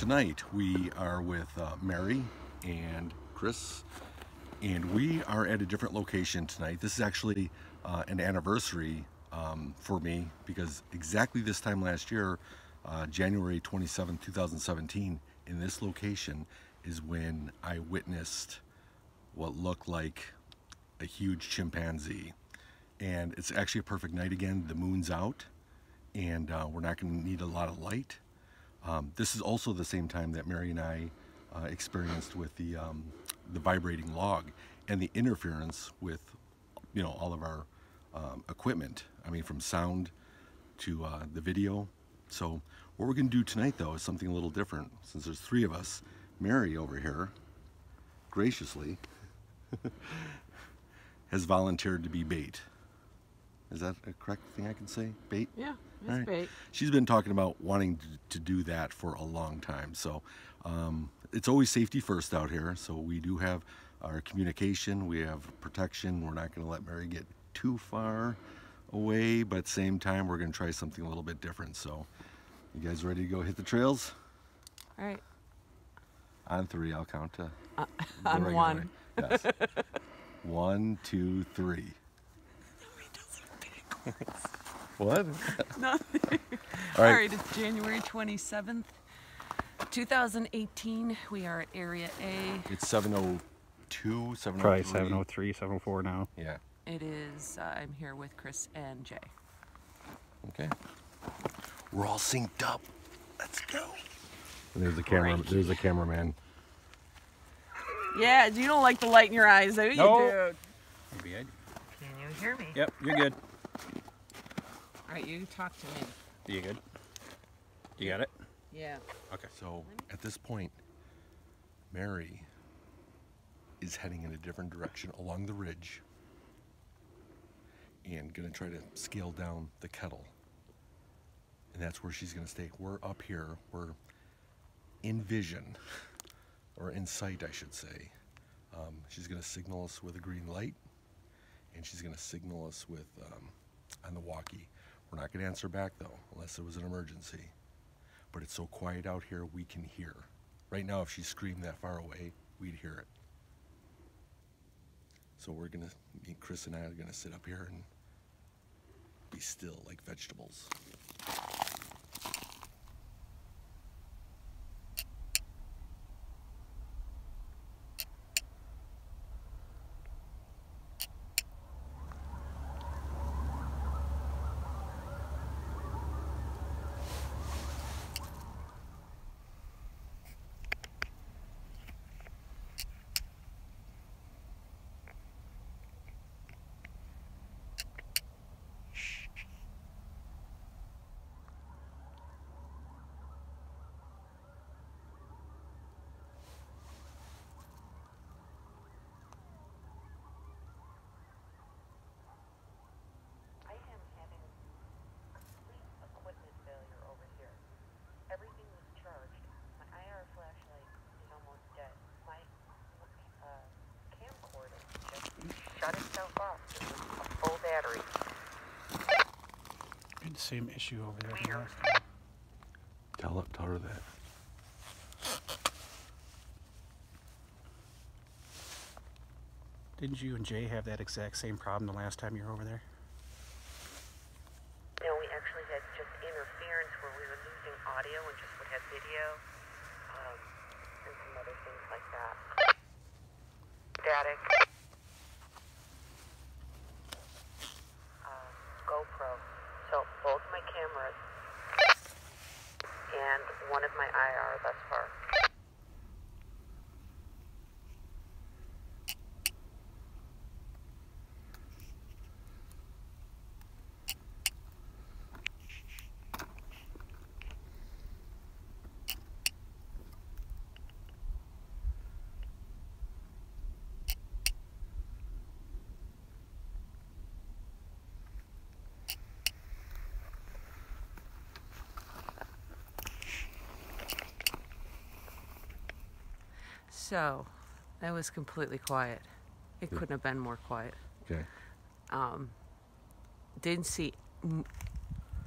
tonight we are with Mary and Chris, and we are at a different location tonight. This is actually an anniversary for me, because exactly this time last year, January 27, 2017, in this location is when I witnessed what looked like a huge chimpanzee. And it's actually a perfect night again. The moon's out, and we're not going to need a lot of light. This is also the same time that Mary and I experienced with the vibrating log and the interference with, all of our equipment. I mean, from sound to the video. So what we're going to do tonight, though, is something a little different. Since there's three of us, Mary over here graciously has volunteered to be bait. Is that a correct thing I can say? Bait? Yeah, it's bait. She's been talking about wanting to do that for a long time. So it's always safety first out here. So we do have our communication, we have protection. We're not going to let Mary get too far away, but at the same time, we're going to try something a little bit different. So you guys ready to go hit the trails? All right. On three, I'll count to on one. Yes. 1, 2, 3. What? Nothing. All All right, it's January 27th, 2018. We are at Area A. It's 7:02, 7:03. Probably 7:03, 7:04 now. Yeah. It is, I'm here with Chris and Jay. Okay. We're all synced up. Let's go. And there's the camera. Great. There's the cameraman. Yeah, you don't like the light in your eyes, do you, dude? Maybe I do. Can you hear me? Yep, you're good. All right, you talk to me. You good? You got it? Yeah. Okay. So at this point, Mary is heading in a different direction along the ridge and gonna try to scale down the kettle. And that's where she's gonna stay. We're up here. We're in vision, or in sight, I should say. She's gonna signal us with a green light, and she's gonna signal us with on the walkie. We're not gonna answer back though, unless it was an emergency. But it's so quiet out here, we can hear. Right now, if she screamed that far away, we'd hear it. So Chris and I are gonna sit up here and be still like vegetables. Shut itself off. It was a full battery. Had the same issue over there. Weird. Tell her that. Didn't you and Jay have that exact same problem the last time you were over there? No, we actually had just interference where we were losing audio and just would have video, and some other things like that. Static. GoPro. So both my cameras and one of my IR thus far. So, that was completely quiet. It couldn't have been more quiet. Okay. Didn't see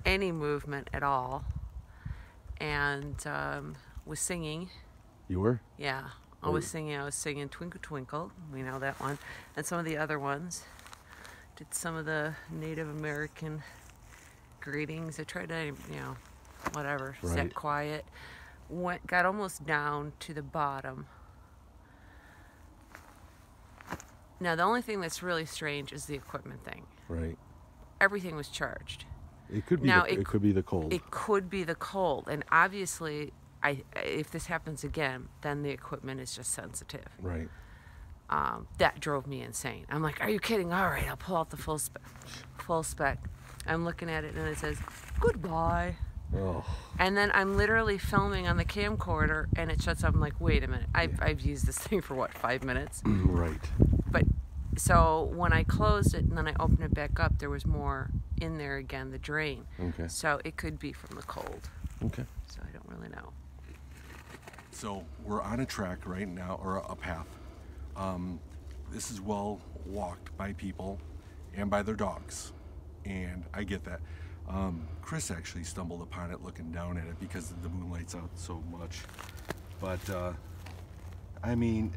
any movement at all. And was singing. You were? Yeah, I was singing Twinkle Twinkle. We know that one. And some of the other ones. Did some of the Native American greetings. I tried to, whatever, Right. sat quiet. Got almost down to the bottom. Now, the only thing that's really strange is the equipment thing. Right. Everything was charged. It could be. Now, It could be the cold. It could be the cold. And obviously, if this happens again, then the equipment is just sensitive. Right. That drove me insane. I'm like, are you kidding? All right, I'll pull out the full spec. I'm looking at it and it says, goodbye. Oh. And then I'm literally filming on the camcorder and it shuts up. I'm like, wait a minute. I've used this thing for 5 minutes? Right. But so when I closed it and then I opened it back up, there was more in there again, the drain. Okay. So it could be from the cold. Okay. So I don't really know. So we're on a track right now, or a path. This is well walked by people and by their dogs, and I get that. Chris actually stumbled upon it looking down at it because the moonlight's out so much. But I mean,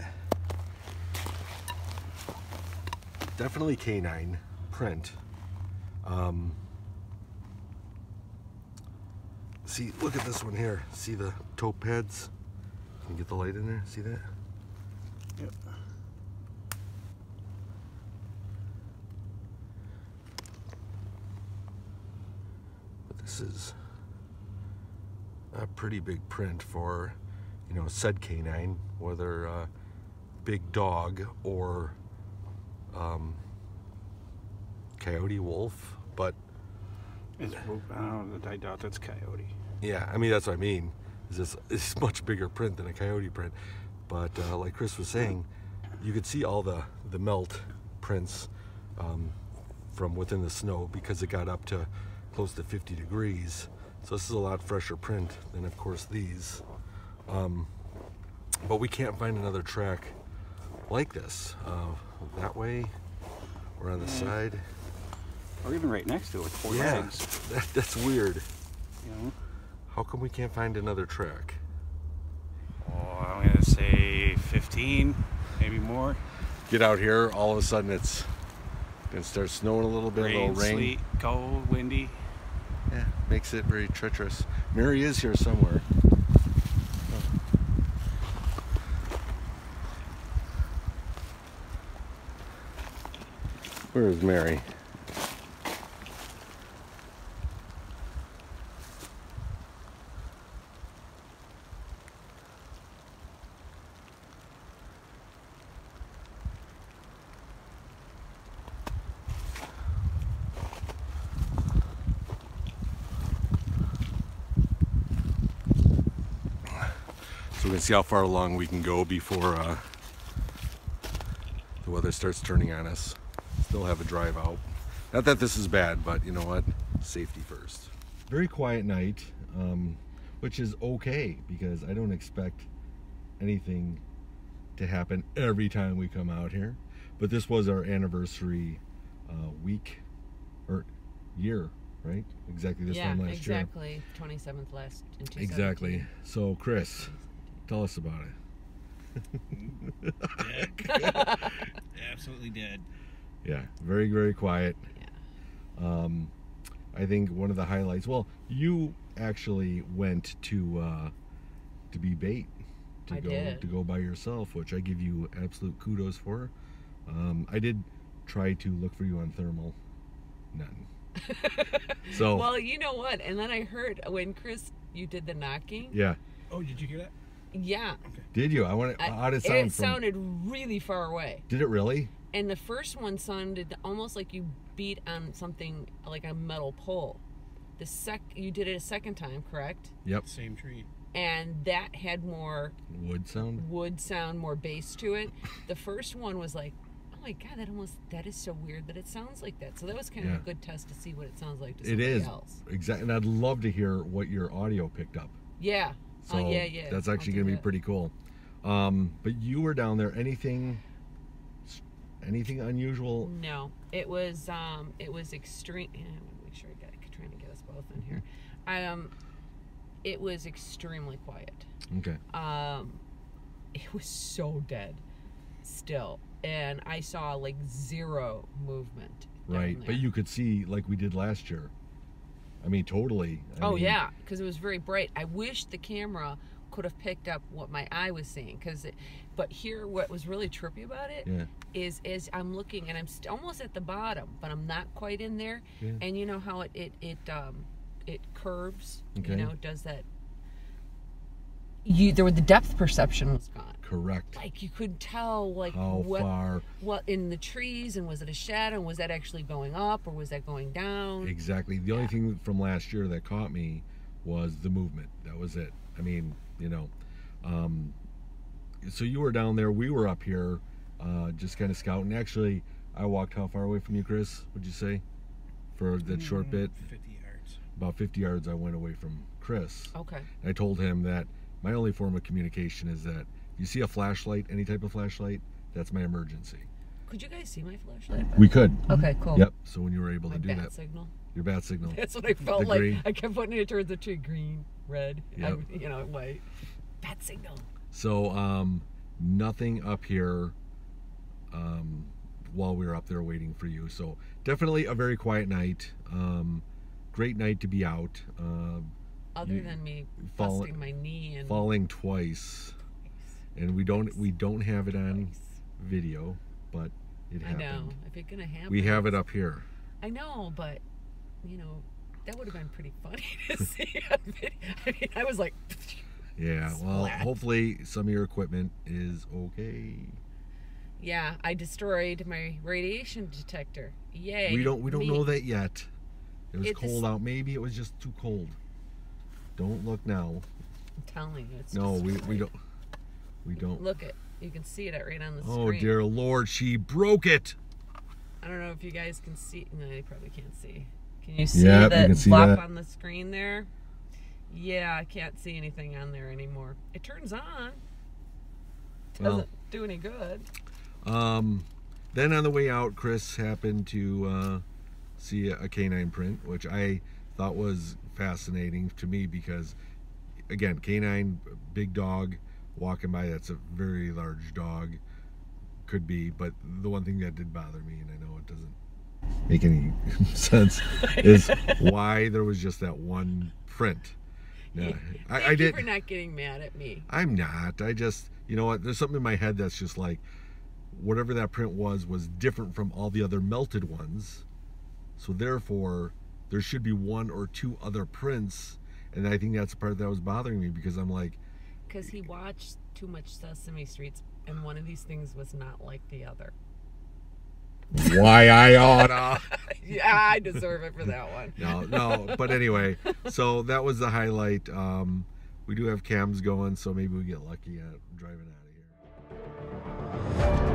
definitely canine print. See, look at this one here. See the toe pads? Can you get the light in there? See that? Yep. But this is a pretty big print for, said canine, whether big dog or coyote, wolf. But I don't know. I doubt that's coyote. yeah, I mean, that's what I mean. It's much bigger print than a coyote print. But like Chris was saying, you could see all the melt prints from within the snow because it got up to close to 50 degrees. So this is a lot fresher print than, of course, these. But we can't find another track like this. That way, or on the side. Or even right next to it, 4 Yeah, legs. that's weird. You know? How come we can't find another track? Oh, I'm gonna say 15, maybe more. Get out here, all of a sudden it's gonna start snowing a little bit, a little rain. Sleet, cold, windy. Yeah, makes it very treacherous. Mary is here somewhere. Where is Mary? So we can see how far along we can go before the weather starts turning on us. Still have a drive out. Not that this is bad, but you know what? Safety first. Very quiet night, which is okay because I don't expect anything to happen every time we come out here. But this was our anniversary week or year, right? Exactly this time last year. Yeah, exactly. 27th last in 2017. Exactly. So, Chris, tell us about it. Absolutely dead. Yeah, very, very quiet. Yeah. I think one of the highlights. Well, you actually went to be bait to go by yourself, which I give you absolute kudos for. I did try to look for you on thermal, none. So. Well, you know what? And then I heard when Chris, you did the knocking. Yeah. Oh, did you hear that? Yeah. Okay. Did you? How did it sound? It sounded really far away. Did it really? And the first one sounded almost like you beat on something like a metal pole. You did it a second time, correct? Yep. Same tree. And that had more Wood sound, more bass to it. The first one was like, oh my God, that is so weird that it sounds like that. So that was kind of a good test to see what it sounds like to somebody else. Exactly. And I'd love to hear what your audio picked up. Yeah. So yeah. that's actually going to be pretty cool. But you were down there. Anything unusual? No, it was extreme. Yeah, I'm gonna make sure trying to get us both in here. It was extremely quiet. Okay. It was so dead still, and I saw like zero movement down Right, there. but you could see like we did last year. I mean, totally. I mean, yeah, because it was very bright. I wish the camera could have picked up what my eye was seeing, but here what was really trippy about it is as I'm looking, and I'm almost at the bottom, but I'm not quite in there. Yeah. And you know how it curves, Okay. you know, does that. The depth perception was gone. Correct. Like you couldn't tell like How far. what in the trees, and was it a shadow, and was that actually going up or was that going down? Exactly. The only thing from last year that caught me was the movement. That was it. I mean, you know, so you were down there, we were up here, just kind of scouting. Actually, I walked how far away from you, Chris? What'd you say? For that short bit? 50 yards. About 50 yards I went away from Chris. Okay. I told him that my only form of communication is that you see a flashlight, any type of flashlight, that's my emergency. Could you guys see my flashlight? We could. Okay, cool. Yep. So when you were able to do My that. bat signal. Your bat signal. That's what I felt The like. green. I kept putting it towards the tree. Green, red, Yep. you know, white. Bat signal. So nothing up here while we were up there waiting for you. So definitely a very quiet night. Great night to be out. Other than me busting my knee and falling twice. And we don't have it on video, but it happened. I know. If it's gonna happen. We have it up here. I know, but you know, that would have been pretty funny to see on video. I mean, I was like, Yeah, well, splat. hopefully some of your equipment is okay. Yeah, I destroyed my radiation detector. Yay. We don't me. know that yet. It was It's cold out. Maybe it was just too cold. Don't look now. I'm telling you, it's No, destroyed. we don't. Look it. You can see it right on the Oh screen. dear Lord, she broke it. I don't know if you guys can see. No, you probably can't see. Can you see Yep, you that can see block that. on the screen there? Yeah, I can't see anything on there anymore. It turns on. Doesn't Well. do any good. Then on the way out, Chris happened to see a canine print, which I thought was fascinating to me because, again, canine, big dog, walking by, that's a very large dog. Could be, but the one thing that did bother me, and I know it doesn't make any sense, is why there was just that one print. Now, I Thank you did. for not getting mad at me. I'm not. I just, you know what? There's something in my head that's just like, whatever that print was different from all the other melted ones. So therefore, there should be one or two other prints. And I think that's the part that was bothering me because I'm like, Because he watched too much Sesame Street, and one of these things was not like the other. why I oughta. Yeah, I deserve it for that one. No. But anyway, so that was the highlight. We do have cams going, so maybe we get lucky at driving out of here.